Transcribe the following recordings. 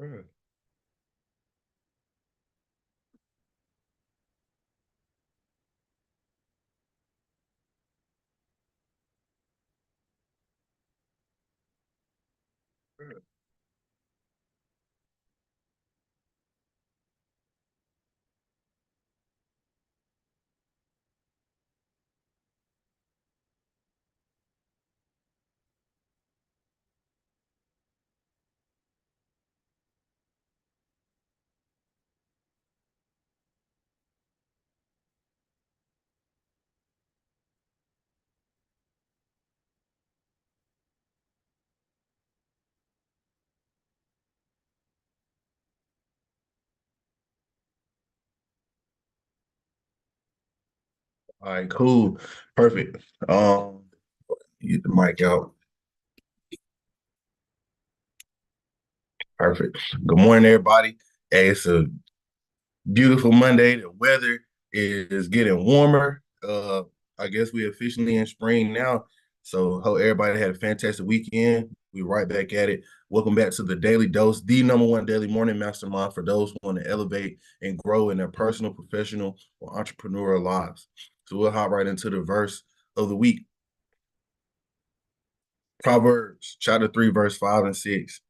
Right. All right, cool. Perfect. Get the mic out. Perfect. Good morning, everybody. Hey, it's a beautiful Monday. The weather is getting warmer. I guess we're officially in spring now. So hope everybody had a fantastic weekend. We're right back at it. Welcome back to the Daily Dose, the number one daily morning mastermind for those who want to elevate and grow in their personal, professional, or entrepreneurial lives. So we'll hop right into the verse of the week. Proverbs chapter 3, verse 5 and 6.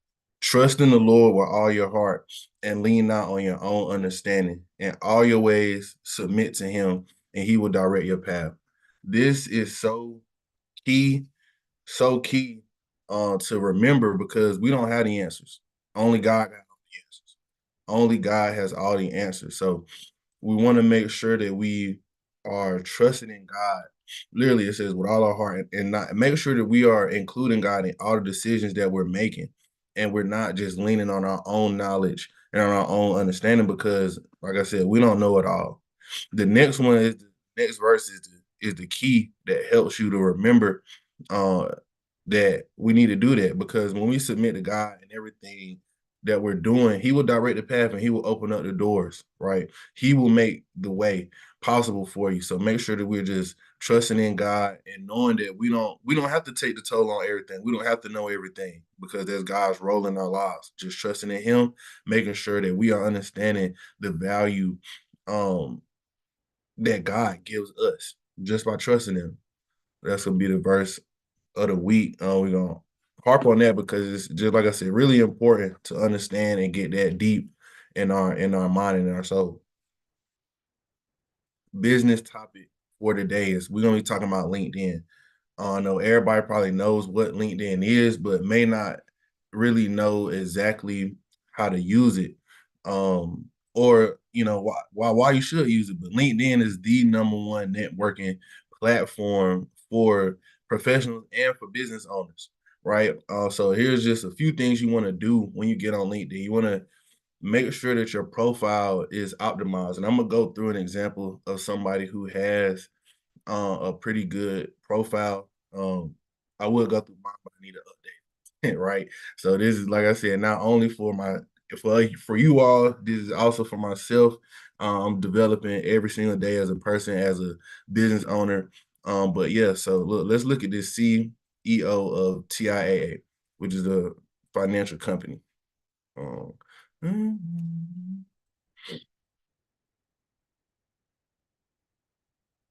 Trust in the Lord with all your heart and lean not on your own understanding. In all your ways, submit to him, and he will direct your path. This is so key to remember because we don't have the answers. Only God got all the answers. Only God has all the answers. So we want to make sure that we are trusting in God. Literally, it says with all our heart and not make sure that we are including God in all the decisions that we're making. And we're not just leaning on our own knowledge and on our own understanding because, like I said, we don't know it all. The next one is the next verse is the key that helps you to remember uh, that we need to do that because when we submit to God and everything that we're doing, He will direct the path and He will open up the doors, right? He will make the way possible for you. So make sure that we're just trusting in God and knowing that we don't have to take the toll on everything. We don't have to know everything because there's God's role in our lives. Just trusting in Him, making sure that we are understanding the value um that God gives us just by trusting Him. That's gonna be the verse of the week. We're gonna harp on that because it's just like I said, really important to understand and get that deep in our mind and in our soul. Business topic for today is we're gonna be talking about LinkedIn. I know everybody probably knows what LinkedIn is, but may not really know exactly how to use it. Or why you should use it. But LinkedIn is the number one networking platform for professionals and for business owners, right? So here's just a few things you want to do when you get on LinkedIn. You want to make sure that your profile is optimized. And I'm gonna go through an example of somebody who has a pretty good profile. I will go through mine, but I need to update it, right? So this is like I said, not only for my for you all, this is also for myself. I'm developing every single day as a person, as a business owner. But yeah, so let's look at this CEO of TIAA, which is a financial company. Um,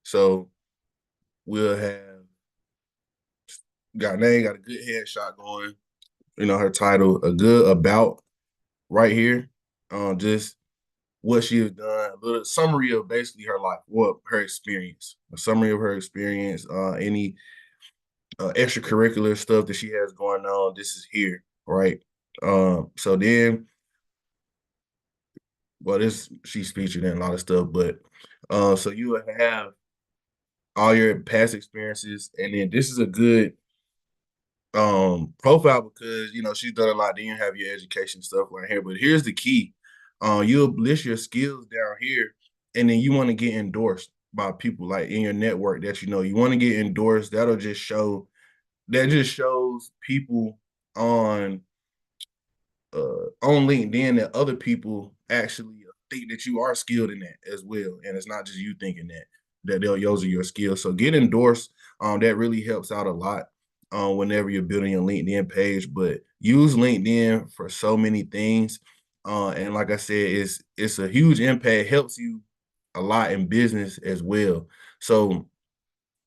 so we'll have got a name, got a good headshot going. Her title, a good about right here. Just what she has done, a little summary of basically her life, what her experience, a summary of her experience, any extracurricular stuff that she has going on. This is here, right? So then, well, this she's featured in a lot of stuff, but so you will have all your past experiences, and then this is a good profile because she's done a lot. Then you have your education stuff right here. But here's the key. You'll list your skills down here, and then you want to get endorsed by people like in your network that you want to get endorsed. That just shows people on on LinkedIn that other people actually think that you are skilled in that as well. And it's not just you thinking that those are your skills. So get endorsed. That really helps out a lot. whenever you're building your LinkedIn page. But use LinkedIn for so many things. And like I said, it's a huge impact, helps you a lot in business as well. So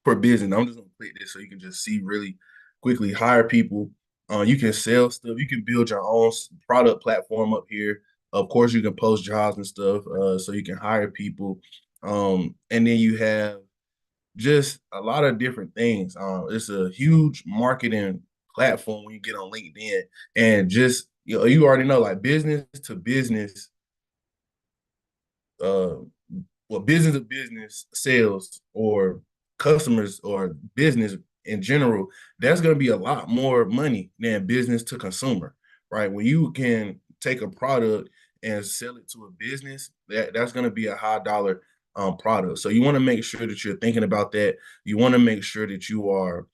for business, I'm just gonna click this so you can just see really quickly. Hire people. You can sell stuff. You can build your own product platform up here. Of course, you can post jobs and stuff, so you can hire people. And then you have just a lot of different things. It's a huge marketing platform when you get on LinkedIn, and just you already know, like business to business, uh, well, business to business sales or customers or business in general, that's going to be a lot more money than business to consumer, right? When you can take a product and sell it to a business, that's going to be a high dollar product. So you want to make sure that you're thinking about that. You want to make sure that you are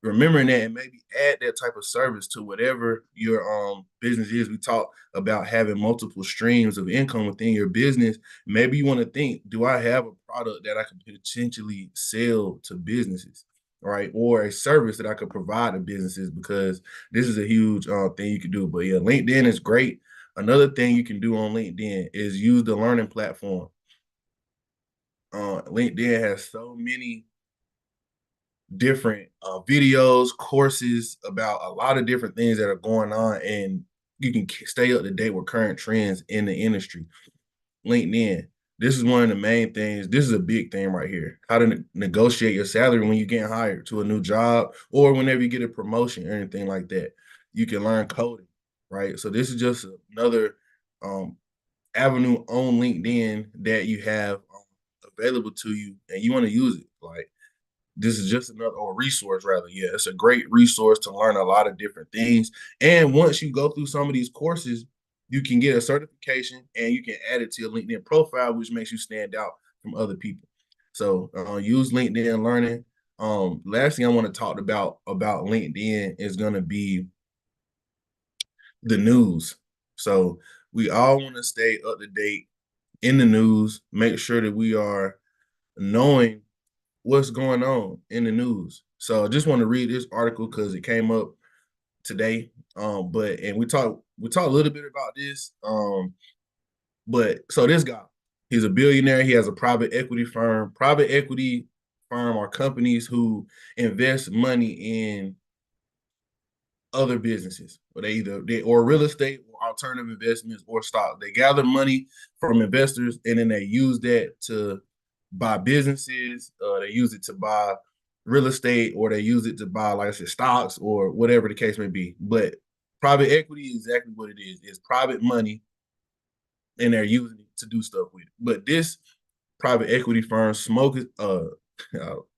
remembering that and maybe add that type of service to whatever your business is. We talk about having multiple streams of income within your business. Maybe you want to think, do I have a product that I could potentially sell to businesses, right? Or a service that I could provide to businesses, because this is a huge thing you can do. But yeah, LinkedIn is great. Another thing you can do on LinkedIn is use the learning platform. LinkedIn has so many different videos, courses about a lot of different things that are going on, and you can stay up to date with current trends in the industry. LinkedIn. This is one of the main things. This is a big thing right here. How to negotiate your salary when you get hired to a new job or whenever you get a promotion or anything like that. You can learn coding, right? So this is just another um, avenue on LinkedIn that you have available to you, and you want to use it. Like this is just another or resource rather. Yeah, it's a great resource to learn a lot of different things. And once you go through some of these courses, you can get a certification and you can add it to your LinkedIn profile, which makes you stand out from other people. So use LinkedIn Learning. Last thing I want to talk about LinkedIn is going to be the news. So we all want to stay up to date in the news, make sure that we are knowing what's going on in the news. So I just want to read this article because it came up today. But and we talked a little bit about this. But so this guy, he's a billionaire. He has a private equity firm. Private equity firm are companies who invest money in other businesses, or or real estate or alternative investments or stock. They gather money from investors and then they use that to buy businesses. They use it to buy real estate, or they use it to buy, like I said, stocks or whatever the case may be. But private equity is exactly what it is. It's private money, and they're using it to do stuff with it. But this private equity firm smoke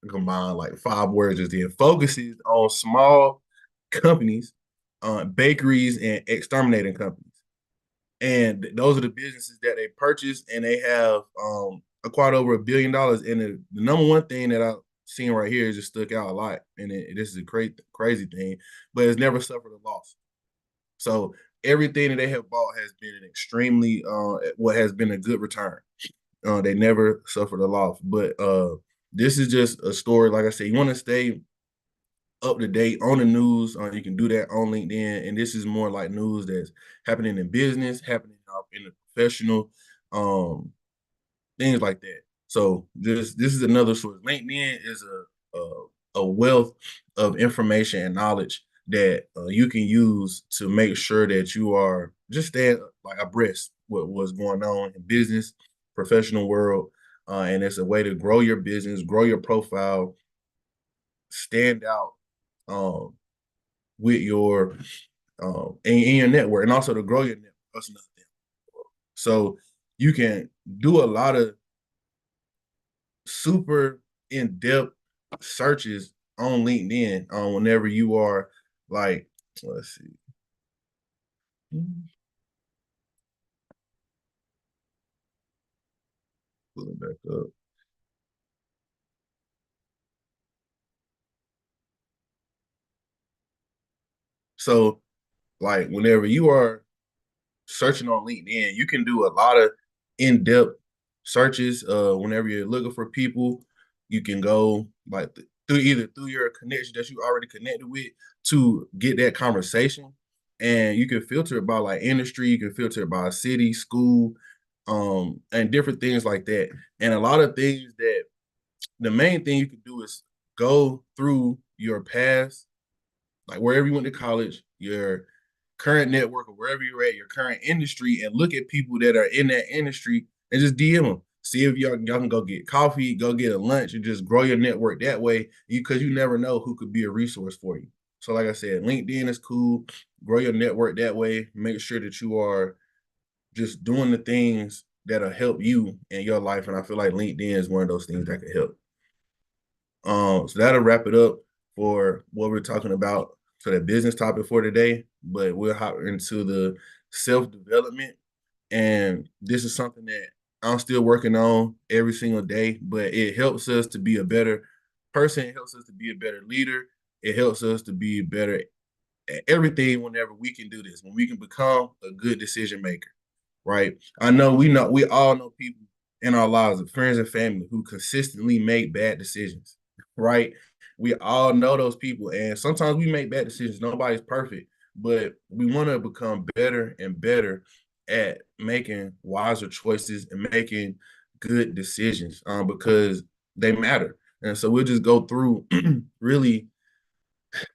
combine like five words just there, focuses on small companies, bakeries, and exterminating companies. And those are the businesses that they purchase, and they have acquired over $1 billion. And the number one thing that I've seen right here is just stuck out a lot, and this is a crazy thing, but it's never suffered a loss. So everything that they have bought has been an extremely what has been a good return. They never suffered a loss. But this is just a story. Like I said, you want to stay up to date on the news. You can do that on LinkedIn, and this is more like news that's happening in business, happening in the professional, um, things like that. So this is another source. LinkedIn is a wealth of information and knowledge that you can use to make sure that you are just staying like abreast with what's going on in business, professional world, and it's a way to grow your business, grow your profile, stand out um, with your in your network, and also to grow your network. That's another thing. So you can do a lot of super in depth searches on LinkedIn whenever you are like, let's see, pull it back up. So, like, whenever you are searching on LinkedIn, you can do a lot of in depth searches. Whenever you're looking for people, you can go like through your connection that you already connected with to get that conversation. And you can filter it by like industry, you can filter it by city, school, and different things like that. And a lot of things that the main thing you can do is go through your past, like wherever you went to college, your current network, or wherever you're at, your current industry, and look at people that are in that industry and just DM them. See if y'all can go get coffee, go get a lunch, and just grow your network that way. Because you never know who could be a resource for you. So, like I said, LinkedIn is cool. Grow your network that way. Make sure that you are just doing the things that'll help you in your life. And I feel like LinkedIn is one of those things that can help. So that'll wrap it up for what we're talking about for the business topic for today. But we'll hop into the self-development. And this is something that I'm still working on every single day, but it helps us to be a better person. It helps us to be a better leader. It helps us to be better at everything whenever we can do this, when we can become a good decision maker, right? We all know people in our lives, of friends and family, who consistently make bad decisions, right? We all know those people, and sometimes we make bad decisions. Nobody's perfect, but we want to become better and better at making wiser choices and making good decisions, because they matter. And so we'll just go through really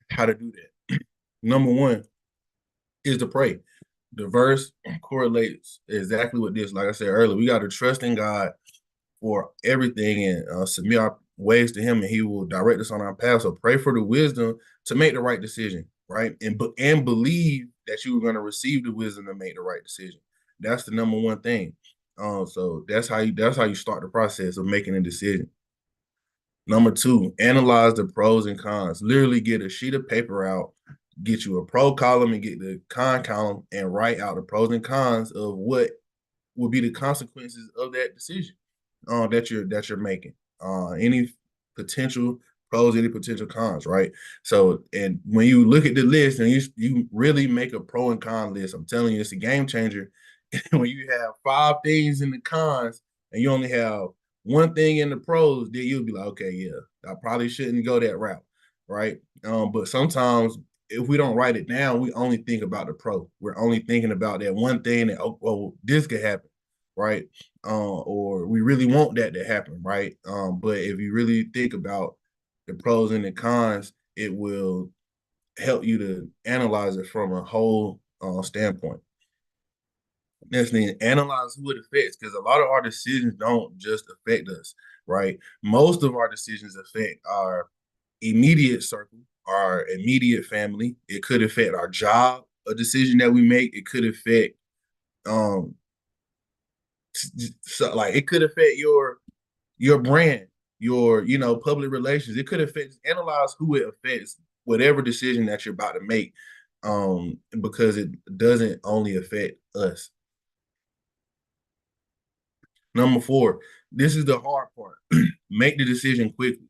how to do that. Number one is to pray. The verse correlates exactly with this. Like I said earlier, we got to trust in God for everything and submit our ways to Him, and He will direct us on our path. So pray for the wisdom to make the right decision, right? And believe that you are going to receive the wisdom to make the right decision. That's the number one thing. So that's how you start the process of making a decision. Number two, analyze the pros and cons. Literally get a sheet of paper out, get you a pro column and get the con column, and write out the pros and cons of what will be the consequences of that decision that you're making. Any potential pros, any potential cons, right? So, and when you look at the list and you really make a pro and con list, I'm telling you, it's a game changer. When you have five things in the cons and you only have one thing in the pros, then you'll be like, okay, yeah, I probably shouldn't go that route, right? But sometimes if we don't write it down, we only think about the pro. We're only thinking about that one thing that, oh, this could happen, right? Or we really want that to happen, right? But if you really think about the pros and the cons, it will help you to analyze it from a whole standpoint. Next thing, analyze who it affects, because a lot of our decisions don't just affect us, right? Most of our decisions affect our immediate circle, our immediate family. It could affect our job, a decision that we make. It could affect um so like it could affect your brand, your public relations. It could affect, analyze who it affects, whatever decision that you're about to make, because it doesn't only affect us. Number four, this is the hard part. Make the decision quickly.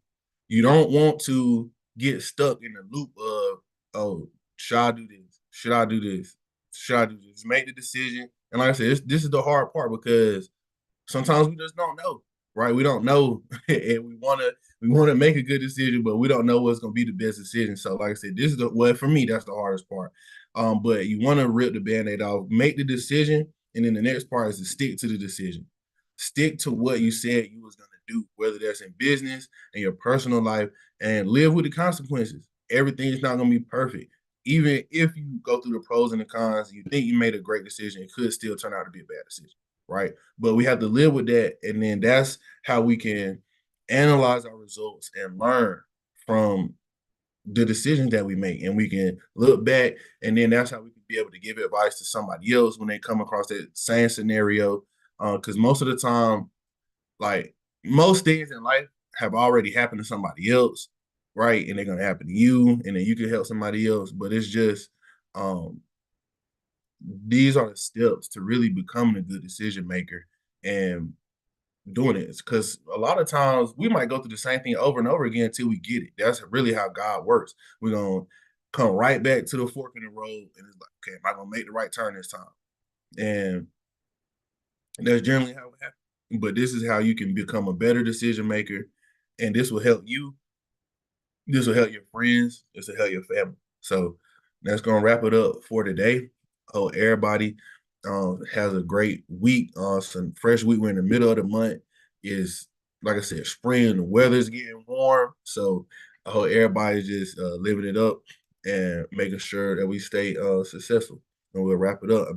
You don't want to get stuck in the loop of, oh, should I do this? Should I do this? Should I do this? Make the decision. And like I said, this is the hard part, because sometimes we just don't know, right? We don't know, and we wanna make a good decision, but we don't know what's gonna be the best decision. So, like I said, this is for me, that's the hardest part. But you want to rip the band-aid off, make the decision, and then the next part is to stick to the decision. Stick to what you said you was gonna do, whether that's in business and your personal life, and live with the consequences. Everything is not gonna be perfect. Even if you go through the pros and the cons, you think you made a great decision, it could still turn out to be a bad decision, right? But we have to live with that, and then that's how we can analyze our results and learn from the decisions that we make, and we can look back, and then that's how we can be able to give advice to somebody else when they come across that same scenario. Because most of the time, like, most things in life have already happened to somebody else, right? And they're gonna happen to you, and then you can help somebody else. But it's just um these are the steps to really becoming a good decision maker and doing it. Because a lot of times we might go through the same thing over and over again until we get it. That's really how God works. We're gonna come right back to the fork in the road, and it's like, okay, am I gonna make the right turn this time? And that's generally how it happens. But this is how you can become a better decision maker, and this will help you. This will help your friends. This will help your family. So that's gonna wrap it up for today. Hope everybody has a great week. Some fresh week. We're in the middle of the month. Is like I said, spring. The weather's getting warm. So I hope everybody's just living it up and making sure that we stay successful. And we'll wrap it up.